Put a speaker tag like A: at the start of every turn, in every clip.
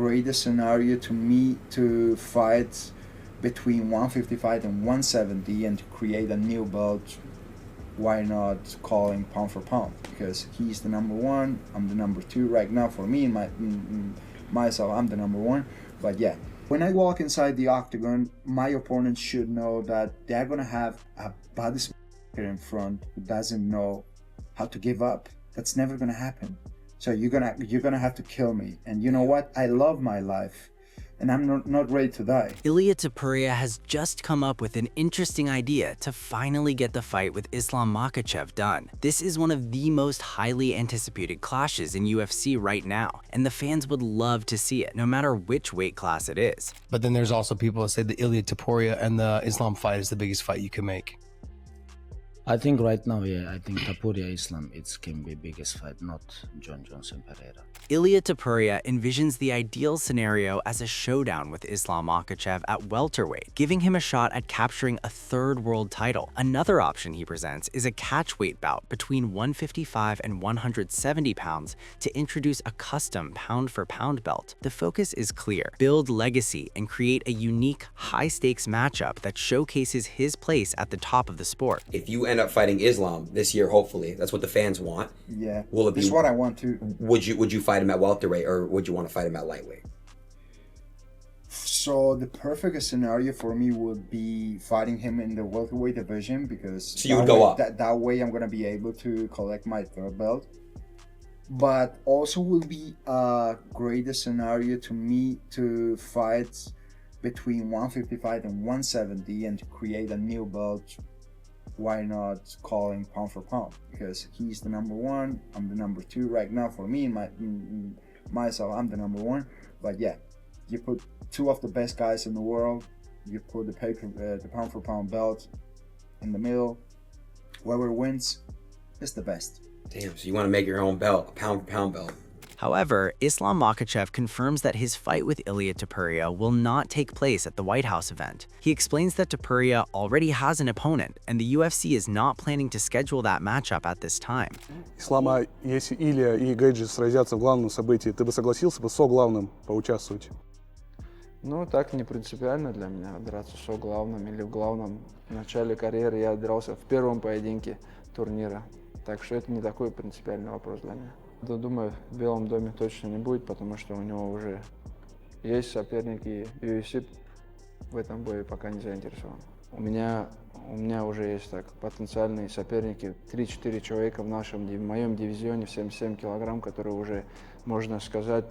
A: greatest scenario to me to fight between 155 and 170 and to create a new belt. Why not call him pound for pound? Because he's the number one, I'm the number two right now. For me, myself, I'm the number one. But yeah, when I walk inside the octagon, my opponent should know that they're gonna have a body in front who doesn't know how to give up. That's never gonna happen. So you're gonna have to kill me. And you know what? I love my life, and I'm not ready to die.
B: Ilia Topuria has just come up with an interesting idea to finally get the fight with Islam Makhachev done. This is one of the most highly anticipated clashes in UFC right now, and the fans would love to see it, no matter which weight class it is.
C: But then there's also people that say the Ilia Topuria and the Islam fight is the biggest fight you can make.
D: I think right now, yeah, I think Topuria Islam, it can be biggest fight, not John Johnson Pereira.
B: Ilia Topuria envisions the ideal scenario as a showdown with Islam Makhachev at welterweight, giving him a shot at capturing a third world title. Another option he presents is a catchweight bout between 155 and 170 pounds to introduce a custom pound-for-pound belt. The focus is clear: build legacy and create a unique, high-stakes matchup that showcases his place at the top of the sport.
E: If you end up fighting Islam this year, hopefully, that's what the fans want.
A: Yeah,
E: will it be?
A: That's what I want to.
E: Would you fight him at welterweight, or would you want to fight him at lightweight?
A: So the perfect scenario for me would be fighting him in the welterweight division, because
E: so you would go up.
A: That way I'm gonna be able to collect my third belt. But also will be a greater scenario to me to fight between 155 and 170 and to create a new belt. Why not call him pound for pound? Because he's the number one, I'm the number two right now. For me, myself, I'm the number one. But yeah, you put two of the best guys in the world, you put the pound for pound belt in the middle, whoever wins is the best.
E: Damn, so you want to make your own belt, a pound for pound belt.
B: However, Islam Makhachev confirms that his fight with Ilia Topuria will not take place at the White House event. He explains that Topuria already has an opponent, and the UFC is not planning to schedule that matchup at this time.
F: Ислама, если Илья и Гэджи сразятся в главном событии, ты бы согласился бы со главным поучаствовать?
G: Ну, так не принципиально для меня драться со главным или в главном. В начале карьеры я дрался в первом поединке турнира, так что это не такой принципиальный вопрос для меня. Думаю, в Белом доме точно не будет, потому что у него уже есть соперники, и UFC в этом бою пока не заинтересован. У меня уже есть так потенциальные соперники, 3-4 человека в моем дивизионе в 77 килограмм, которые уже, можно сказать,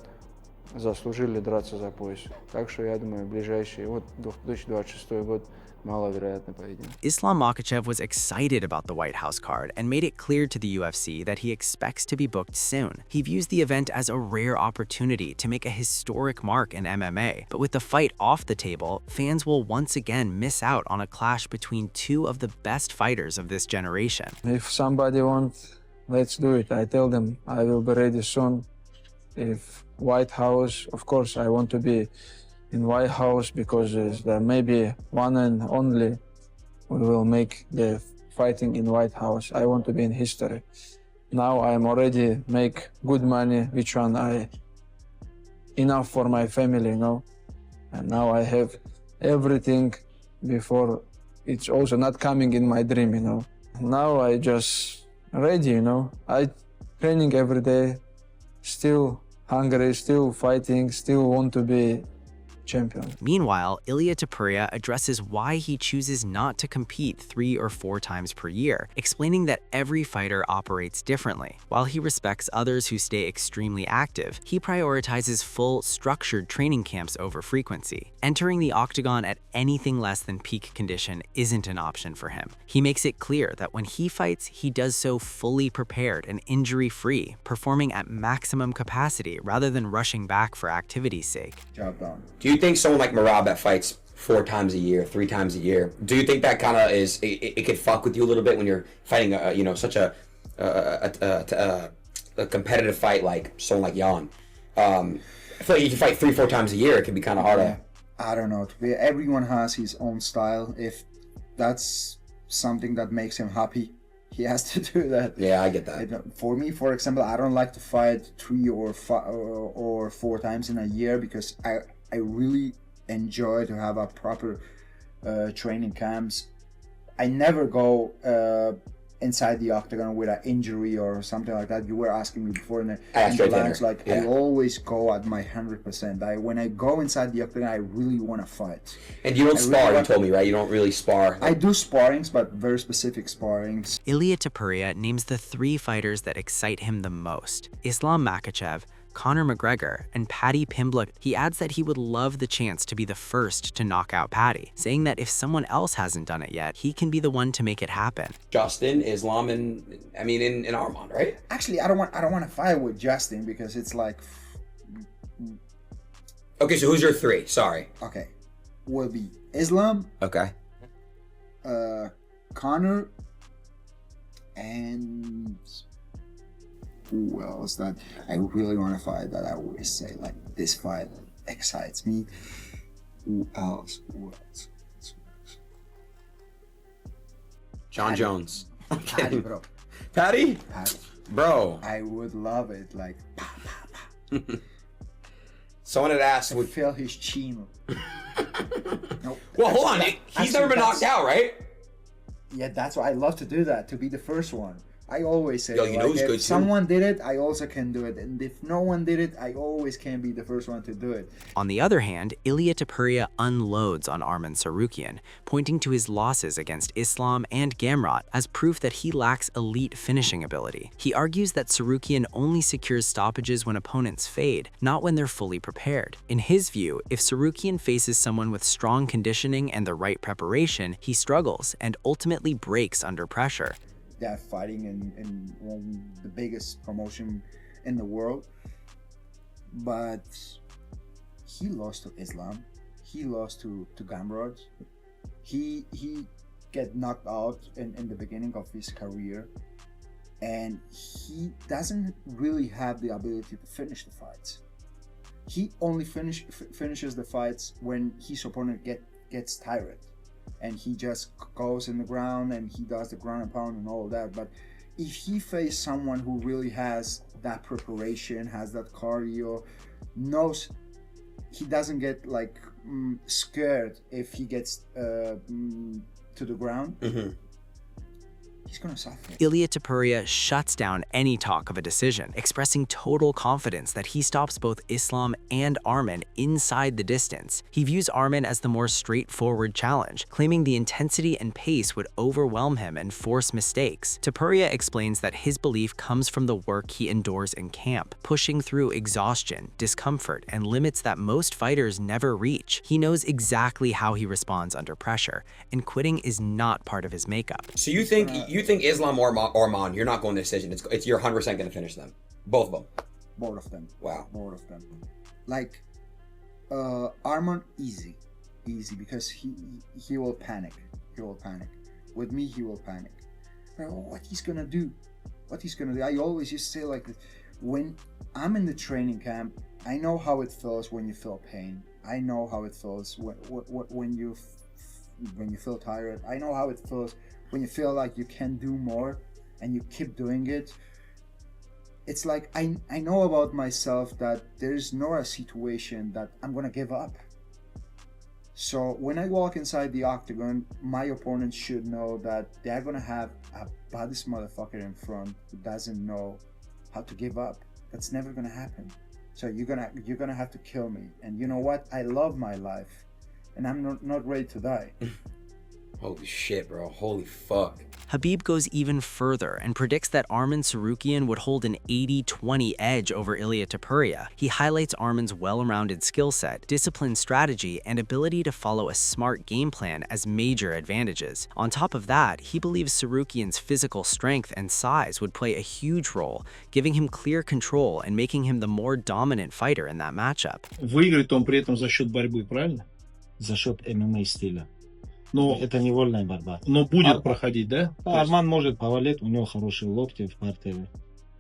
G: заслужили драться за пояс. Так что я думаю, ближайший, 2026 год, маловероятный поединок.
B: Islam Makhachev was excited about the White House card and made it clear to the UFC that he expects to be booked soon. He views the event as a rare opportunity to make a historic mark in MMA, but with the fight off the table, fans will once again miss out on a clash between two of the best fighters of this generation.
G: If somebody wants, let's do it. I tell them I will be ready soon. If White House, of course, I want to be in White House because there may be one and only we will make the fighting in White House. I want to be in history. Now I'm already make good money, which one enough for my family, you know. And now I have everything before. It's also not coming in my dream, you know. Now I just ready, you know. I training every day, still hungry, still fighting, still want to be champion.
B: Meanwhile, Ilia Topuria addresses why he chooses not to compete 3 or 4 times per year, explaining that every fighter operates differently. While he respects others who stay extremely active, he prioritizes full, structured training camps over frequency. Entering the Octagon at anything less than peak condition isn't an option for him. He makes it clear that when he fights, he does so fully prepared and injury-free, performing at maximum capacity rather than rushing back for activity's sake.
A: Job done.
E: Do you think someone like Merab that fights 4 times a year, 3 times a year, do you think that kind of is it could fuck with you a little bit when you're fighting such a competitive fight like someone like Jan? I feel like you can fight 3-4 times a year. It can be kind of hard.
A: Yeah. I don't know. Everyone has his own style. If that's something that makes him happy, He has to do that.
E: Yeah, I get that.
A: For me, for example, I don't like to fight 3 or 4 times in a year because I really enjoy to have a proper training camps. I never go inside the octagon with an injury or something like that. You were asking me before in the lounge, like I always go at my 100%. When I go inside the octagon, I really want to fight.
E: And you don't spar, you told me, right? You don't really spar.
A: I do sparrings, but very specific sparrings.
B: Ilia Topuria names the 3 fighters that excite him the most: Islam Makhachev, Conor McGregor, and Paddy Pimblett. He adds that he would love the chance to be the first to knock out Paddy, saying that if someone else hasn't done it yet, he can be the one to make it happen.
E: Justin, Islam, and in Armand, right?
A: Actually, I don't want to fight with Justin because it's like.
E: Okay, so who's your 3? Sorry.
A: Okay, will be Islam.
E: Okay.
A: Conor, and who else that I really want to fight that I always say like this fight excites me. Who else?
E: John Jones.
A: Paddy, bro.
E: Paddy?
A: Paddy.
E: Bro.
A: I would love it. Like, pa, pa, pa.
E: Someone had asked.
A: I would feel his chin. Nope.
E: Well, hold on. He's never been knocked out, right?
A: Yeah, that's why I love to do that, to be the first one. I always say,
E: if
A: someone did it, I also can do it. And if no one did it, I always can be the first one to do it.
B: On the other hand, Ilia Topuria unloads on Arman Tsarukyan, pointing to his losses against Islam and Gamrot as proof that he lacks elite finishing ability. He argues that Tsarukyan only secures stoppages when opponents fade, not when they're fully prepared. In his view, if Tsarukyan faces someone with strong conditioning and the right preparation, he struggles and ultimately breaks under pressure.
A: They're fighting in one of the biggest promotion in the world, but he lost to Islam. He lost to Gamrot. He get knocked out in the beginning of his career, and he doesn't really have the ability to finish the fights. He only finishes the fights when his opponent gets tired. And he just goes in the ground and he does the ground and pound and all of that. But if he faces someone who really has that preparation, has that cardio, knows he doesn't get like scared if he gets to the ground, he's gonna suffer.
B: Ilia Topuria shuts down any talk of a decision, expressing total confidence that he stops both Islam and Arman inside the distance. He views Arman as the more straightforward challenge, claiming the intensity and pace would overwhelm him and force mistakes. Topuria explains that his belief comes from the work he endures in camp, pushing through exhaustion, discomfort, and limits that most fighters never reach. He knows exactly how he responds under pressure, and quitting is not part of his makeup.
E: So you think Islam or Armand, you're not going to decision. It's you're 100% going to finish them. Both of them.
A: Both of them.
E: Wow.
A: Both of them. Like, Armand, easy because he will panic. He will panic. With me, he will panic. But what he's gonna do? I always used to say like, when I'm in the training camp, I know how it feels when you feel pain. I know how it feels when you feel tired. I know how it feels when you feel like you can do more and you keep doing it. It's like I know about myself that there's no a situation that I'm gonna give up. So when I walk inside the octagon, my opponents should know that they're gonna have a baddest motherfucker in front who doesn't know how to give up. That's never gonna happen. So you're gonna have to kill me. And you know what? I love my life, and I'm not ready to die.
E: Holy shit, bro. Holy fuck.
B: Khabib goes even further and predicts that Arman Tsarukyan would hold an 80-20 edge over Ilia Topuria. He highlights Arman's well-rounded skill set, disciplined strategy, and ability to follow a smart game plan as major advantages. On top of that, he believes Tsarukyan's physical strength and size would play a huge role, giving him clear control and making him the more dominant fighter in that matchup.
H: Выиграет он при этом за счет борьбы, правильно?
D: За счет ММА стиля.
H: Но
D: это невольная борьба.
H: Но будет проходить, да?
D: Арман может повалить, у него хорошие локти в партере.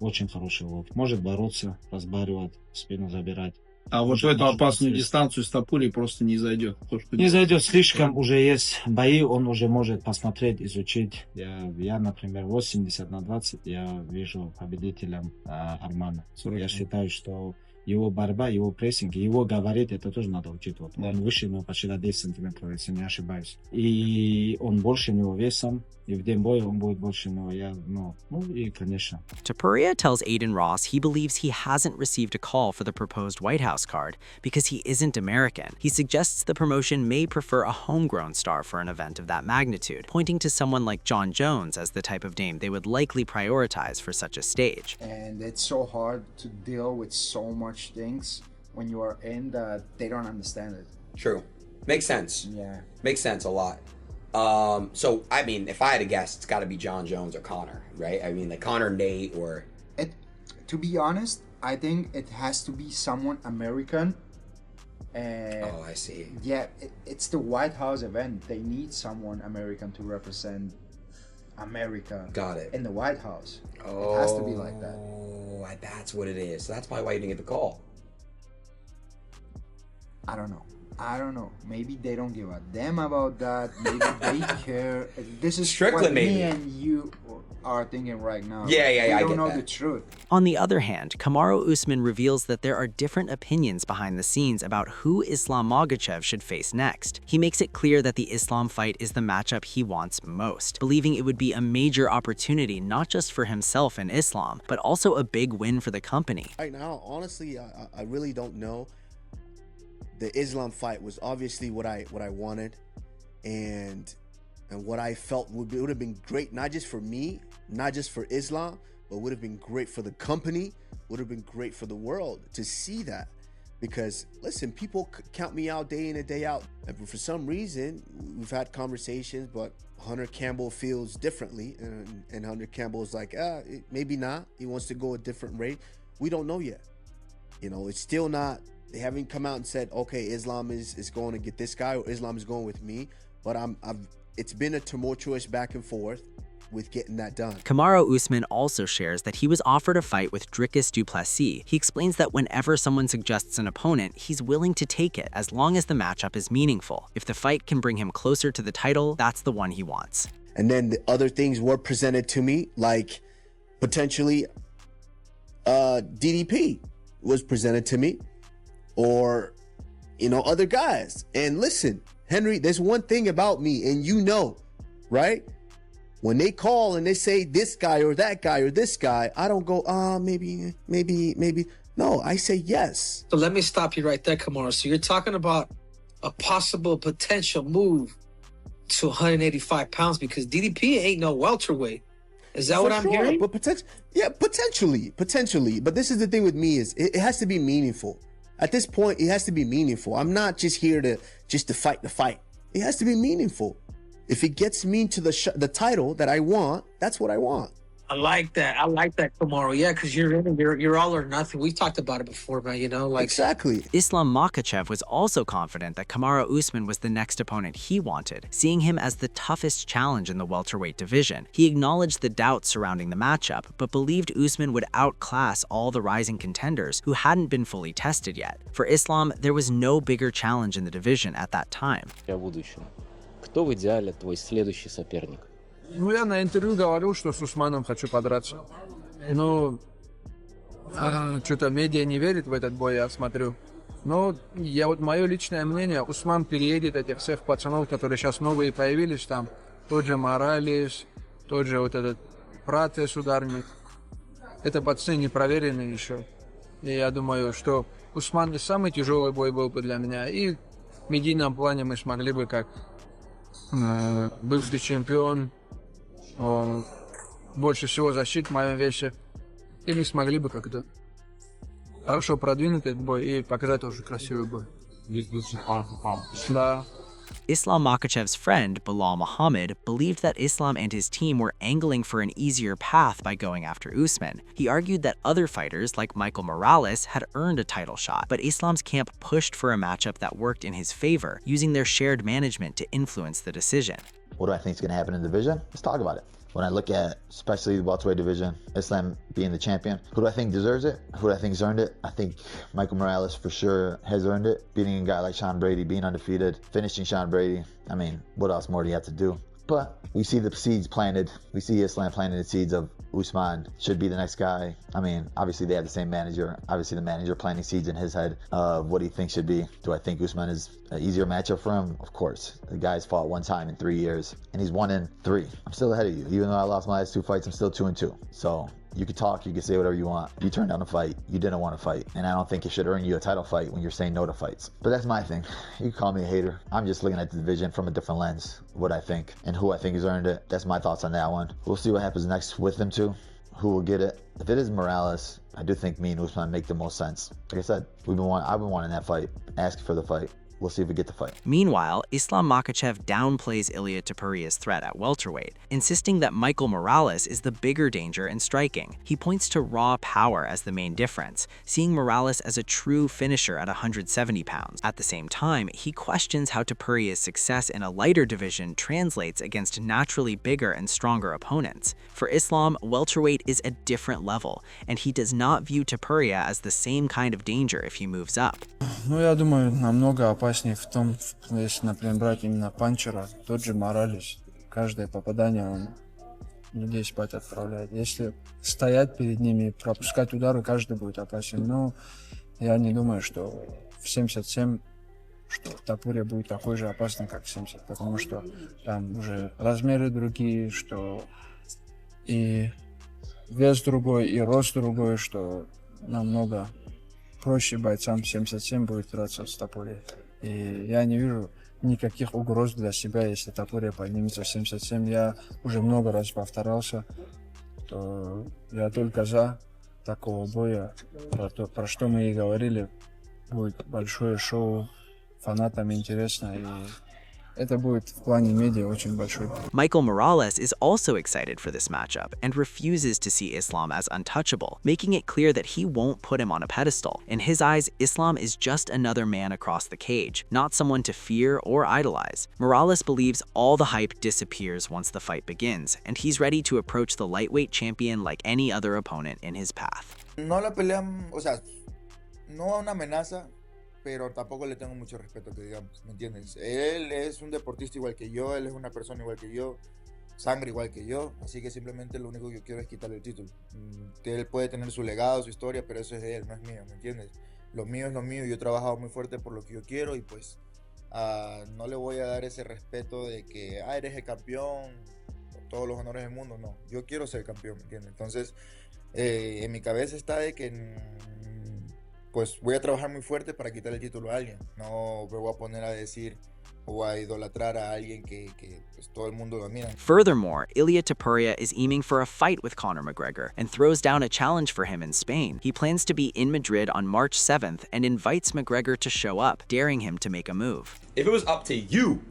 D: Очень хороший локти. Может бороться, разбаривать, спину забирать.
H: А вот в эту опасную дистанцию с Топурией просто не зайдет. То, что
I: Не зайдет слишком, уже есть бои, он уже может посмотреть, изучить. Я например, 80-20, я вижу победителем Армана. Я считаю, что его борьба, его прессинг, его говорить, это тоже надо учитывать. Он выше него почти на 10 сантиметров, если не ошибаюсь. И он больше него весом, и в день боя он будет больше него. И конечно.
B: Topuria tells Aiden Ross he believes he hasn't received a call for the proposed White House card because he isn't American. He suggests the promotion may prefer a homegrown star for an event of that magnitude, pointing to someone like John Jones as the type of name they would likely prioritize for such a stage.
A: And it's so hard to deal with so much things when you are in that they don't understand it.
E: True. Makes sense.
A: Yeah.
E: Makes sense a lot. So, I mean, if I had to guess, it's got to be John Jones or Connor, right? I mean, like Connor, Nate, or...
A: To be honest, I think it has to be someone American.
E: Oh, I see.
A: Yeah, it's the White House event. They need someone American to represent America.
E: Got it.
A: In the White House.
E: Oh,
A: it has to be like that.
E: Oh, that's what it is. So that's probably why you didn't get the call.
A: I don't know. Maybe they don't give a damn about that. Maybe they care. This is
E: Strickland,
A: what
E: maybe.
A: me and you are thinking right now.
E: Yeah,
A: we
E: I
A: don't
E: get
A: know
E: that.
A: the truth.
B: On the other hand, Kamaru Usman reveals that there are different opinions behind the scenes about who Islam Makhachev should face next. He makes it clear that the Islam fight is the matchup he wants most, believing it would be a major opportunity not just for himself and Islam, but also a big win for the company.
J: Right now, honestly, I really don't know. The Islam fight was obviously what I wanted, and what I felt would have been great, not just for me, not just for Islam, but would have been great for the company, would have been great for the world to see that. Because listen, people count me out day in and day out, and for some reason we've had conversations, but Hunter Campbell feels differently, and Hunter Campbell is like, maybe not. He wants to go a different rate. We don't know yet. You know, it's still not. They haven't come out and said, okay, Islam is going to get this guy, or Islam is going with me. But it's been a tumultuous back and forth with getting that done.
B: Kamaru Usman also shares that he was offered a fight with Dricus du Plessis. He explains that whenever someone suggests an opponent, he's willing to take it as long as the matchup is meaningful. If the fight can bring him closer to the title, that's the one he wants.
J: And then the other things were presented to me, like potentially DDP was presented to me, or, you know, other guys. And listen, Henry, there's one thing about me, and you know, right? When they call and they say this guy or that guy or this guy, I don't go, maybe. No, I say yes.
K: So let me stop you right there, Kamaru. So you're talking about a possible potential move to 185 pounds because DDP ain't no welterweight. Is that
J: For
K: what I'm
J: sure,
K: hearing?
J: But potentially. But this is the thing with me is it has to be meaningful. At this point, it has to be meaningful. I'm not just here to fight the fight. It has to be meaningful. If it gets me to the title that I want, that's what I want.
K: I like that, Kamaru. Yeah, because you're all or nothing. We've talked about it before, man. You know, like
J: exactly.
B: Islam Makhachev was also confident that Kamaru Usman was the next opponent he wanted, seeing him as the toughest challenge in the welterweight division. He acknowledged the doubts surrounding the matchup, but believed Usman would outclass all the rising contenders who hadn't been fully tested yet. For Islam, there was no bigger challenge in the division at that time.
L: Кто в идеале твой следующий соперник?
G: Ну, я на интервью говорил, что с Усманом хочу подраться. Ну, что-то медиа не верит в этот бой, я смотрю. Но мое личное мнение, Усман переедет этих всех пацанов, которые сейчас новые появились там. Тот же Моралес, тот же вот этот Пратес ударник. Это пацаны не проверенные еще. И я думаю, что Усман не самый тяжелый бой был бы для меня. И в медийном плане мы смогли бы как бывший чемпион, больше всего защит в моем весе. И мы смогли бы как-то хорошо продвинуть этот бой и показать тоже красивый бой. Да.
B: Islam Makhachev's friend, Bilal Muhammad, believed that Islam and his team were angling for an easier path by going after Usman. He argued that other fighters, like Michael Morales, had earned a title shot, but Islam's camp pushed for a matchup that worked in his favor, using their shared management to influence the decision.
M: What do I think is going to happen in the division? Let's talk about it. when I look at especially the welterweight division, Islam being the champion, who do I think deserves it? Who do I think has earned it? I think Michael Morales for sure has earned it. Beating a guy like Sean Brady, being undefeated, finishing Sean Brady. I mean, what else more do you have to do? But we see the seeds planted. We see Islam planting the seeds of Usman should be the next guy. I mean, obviously they have the same manager. Obviously the manager planting seeds in his head of what he thinks should be. Do I think Usman is an easier matchup for him? Of course. The guy's fought one time in 3 years, and he's 1 in 3. I'm still ahead of you. Even though I lost my last 2 fights, I'm still 2 and 2. So you could talk, you could say whatever you want. You turned down a fight, you didn't want to fight. And I don't think it should earn you a title fight when you're saying no to fights. But that's my thing. You can call me a hater. I'm just looking at the division from a different lens, what I think, and who I think has earned it. That's my thoughts on that one. We'll see what happens next with them two, who will get it. If it is Morales, I do think me and Usman make the most sense. Like I said, I've been wanting that fight, asking for the fight. We'll see if we get the fight.
B: Meanwhile, Islam Makhachev downplays Ilia Topuria's threat at welterweight, insisting that Michael Morales is the bigger danger in striking. He points to raw power as the main difference, seeing Morales as a true finisher at 170 pounds. At the same time, he questions how Topuria's success in a lighter division translates against naturally bigger and stronger opponents. For Islam, welterweight is a different level, and he does not view Topuria as the same kind of danger if he moves up.
G: Ну, я думаю, намного опаснее в том, если, например, брать именно панчера, тот же Моралес. Каждое попадание он людей спать отправляет. Если стоять перед ними, пропускать удары, каждый будет опасен. Но я не думаю, что в 77, что Топурия будет такой же опасный, как в 70, потому что там уже размеры другие, что и вес другой, и рост другой, что намного проще бойцам 77 будет драться с Топурией. И я не вижу никаких угроз для себя, если Топурия поднимется в 77. Я уже много раз повторялся, то я только за такого боя. Про что мы и говорили, будет большое шоу, фанатам интересно, и это будет в плане медиа очень большой.
B: Michael Morales is also excited for this matchup and refuses to see Islam as untouchable, making it clear that he won't put him on a pedestal. In his eyes, Islam is just another man across the cage, not someone to fear or idolize. Morales believes all the hype disappears once the fight begins, and he's ready to approach the lightweight champion like any other opponent in his path.
N: No la pelean, o sea, no una amenaza, pero tampoco le tengo mucho respeto, que digamos, ¿me entiendes? Él es un deportista igual que yo, él es una persona igual que yo, sangre igual que yo, así que simplemente lo único que quiero es quitarle el título. Él puede tener su legado, su historia, pero eso es de él, no es mío, ¿me entiendes? Lo mío es lo mío, yo he trabajado muy fuerte por lo que yo quiero y pues no le voy a dar ese respeto de que, eres el campeón, con todos los honores del mundo, no, yo quiero ser campeón, ¿me entiendes? Entonces, en mi cabeza está de que pues voy a trabajar muy fuerte para quitar el título a alguien. No me voy a poner a decir o a idolatrar a alguien que pues, todo el mundo lo admira.
B: Furthermore, Ilia Topuria is aiming for a fight with Conor McGregor and throws down a challenge for him in Spain. He plans to be in Madrid on March 7th and invites McGregor to show up, daring him to make a move.
E: If it was up to you,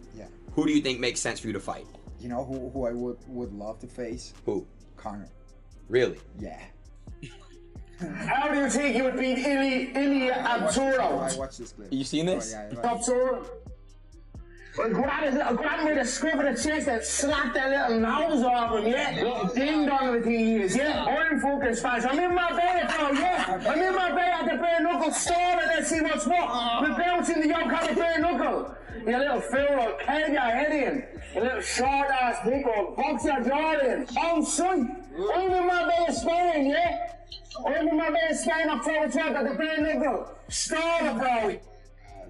E: who do you think makes sense for you to fight?
A: You know who I would love to face?
E: Who?
A: Conor.
E: Really?
A: Yeah.
O: How do you think you would beat Ilia Topuria?
A: I watched this clip.
E: You seen this?
O: Topuria. Well, grab me the script of the chest and slap that little nose off him, yeah? Little ding-dong that he is, yeah? I'm focused fast. I'm in my bed now, yeah? I'm in my bed at the bare knuckle store and let's see what's what. We're bouncing the yoke at the bare knuckle. You little fool, I'll carve your head in. You little short-ass dick, I'll box your jaw in. Oh, son, I'm in my bed Spain, yeah? I'm in my bed Spain, October 12th at the bare knuckle. Store, bro.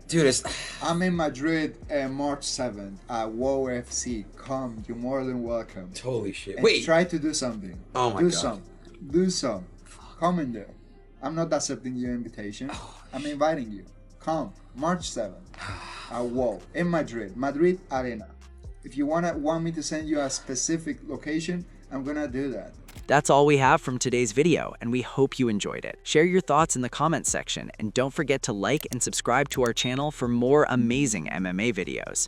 E: Dude,
A: I'm in Madrid March 7th at WoW FC. Come, you're more than welcome.
E: Holy shit.
A: And
E: Wait.
A: try to do something.
E: Oh my God.
A: Do some. Come in there. I'm not accepting your invitation. I'm inviting you. Come, March 7th at WoW in Madrid. Madrid Arena. If you want me to send you a specific location, I'm gonna do that.
B: That's all we have from today's video, and we hope you enjoyed it. Share your thoughts in the comments section, and don't forget to like and subscribe to our channel for more amazing MMA videos.